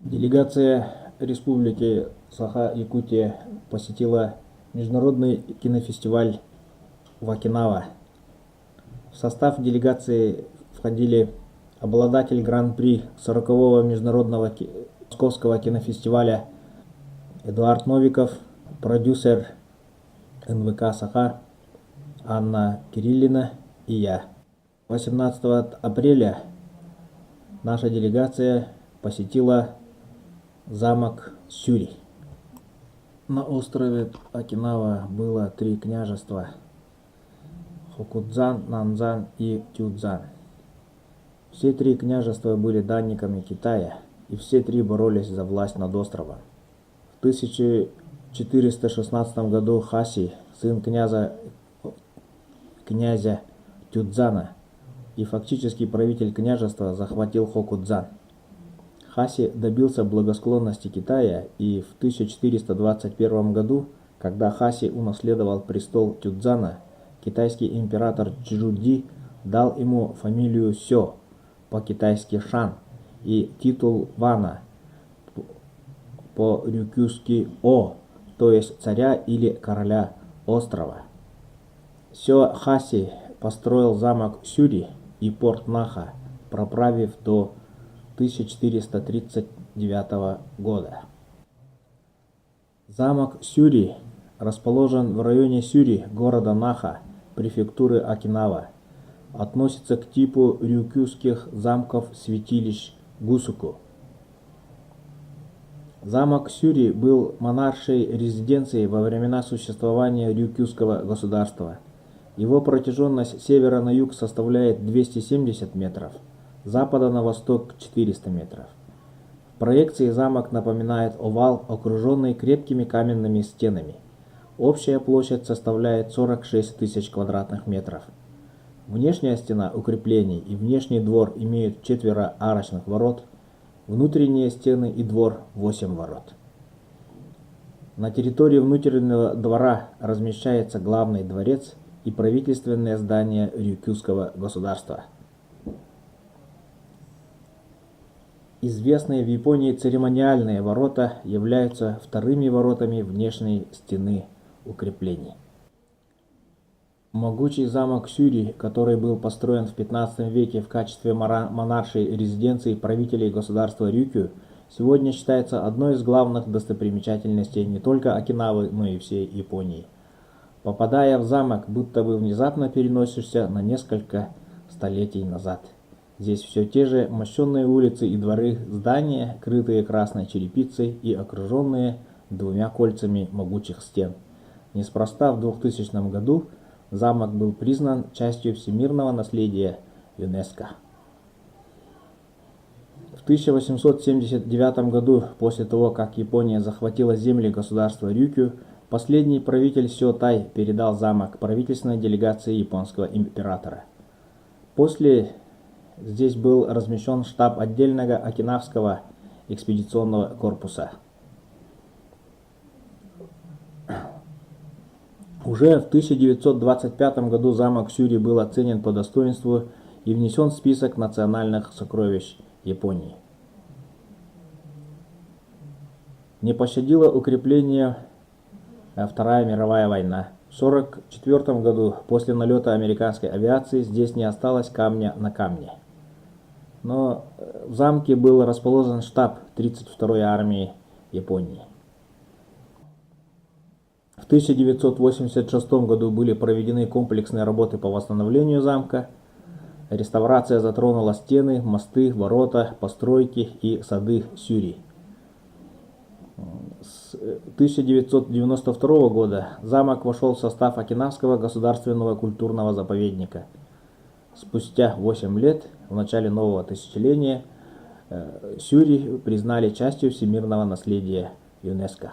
Делегация Республики Саха-Якутия посетила международный кинофестиваль в Окинава. В состав делегации входили обладатель гран-при 40-го международного московского кинофестиваля Эдуард Новиков, продюсер НВК Саха Анна Кириллина и я. 18 апреля наша делегация посетила замок Сюри. На острове Окинава было 3 княжества: Хокудзан, Нанзан и Тюдзан. Все 3 княжества были данниками Китая, и все 3 боролись за власть над островом. В 1416 году Хаси, сын князя Тюдзана и фактически правитель княжества, захватил Хокудзан. Хаси добился благосклонности Китая, и в 1421 году, когда Хаси унаследовал престол Тюдзана, китайский император Чжуди дал ему фамилию Сё, по-китайски Шан, и титул Вана, по-рюкюски О, то есть царя или короля острова. Сё Хаси построил замок Сюри и порт Наха, проправив до 1439 года. Замок Сюри расположен в районе Сюри, города Наха, префектуры Окинава. Относится к типу рюкюских замков-святилищ Гусуку. Замок Сюри был монаршей резиденцией во времена существования рюкюского государства. Его протяженность с севера на юг составляет 270 метров, с запада на восток 400 метров. В проекции замок напоминает овал, окруженный крепкими каменными стенами. Общая площадь составляет 46 тысяч квадратных метров. Внешняя стена укреплений и внешний двор имеют 4 арочных ворот, внутренние стены и двор 8 ворот. На территории внутреннего двора размещается главный дворец и правительственное здание рюкюского государства. Известные в Японии церемониальные ворота являются вторыми воротами внешней стены укреплений. Могучий замок Сюри, который был построен в 15 веке в качестве монаршей резиденции правителей государства Рюкю, сегодня считается одной из главных достопримечательностей не только Окинавы, но и всей Японии. Попадая в замок, будто бы внезапно переносишься на несколько столетий назад. Здесь все те же мощенные улицы и дворы, здания, крытые красной черепицей и окруженные 2 кольцами могучих стен. Неспроста в 2000 году замок был признан частью всемирного наследия ЮНЕСКО. В 1879 году, после того, как Япония захватила земли государства Рюкю, последний правитель Сё Тай передал замок правительственной делегации японского императора. После здесь был размещен штаб отдельного Окинавского экспедиционного корпуса. Уже в 1925 году замок Сюри был оценен по достоинству и внесен в список национальных сокровищ Японии. Не пощадила укрепление Вторая мировая война. В 1944 году, после налета американской авиации, здесь не осталось камня на камне. Но в замке был расположен штаб 32-й армии Японии. В 1986 году были проведены комплексные работы по восстановлению замка. Реставрация затронула стены, мосты, ворота, постройки и сады Сюри. С 1992 года замок вошел в состав Окинавского государственного культурного заповедника. Спустя 8 лет, в начале нового тысячелетия, Сюри признали частью всемирного наследия ЮНЕСКО.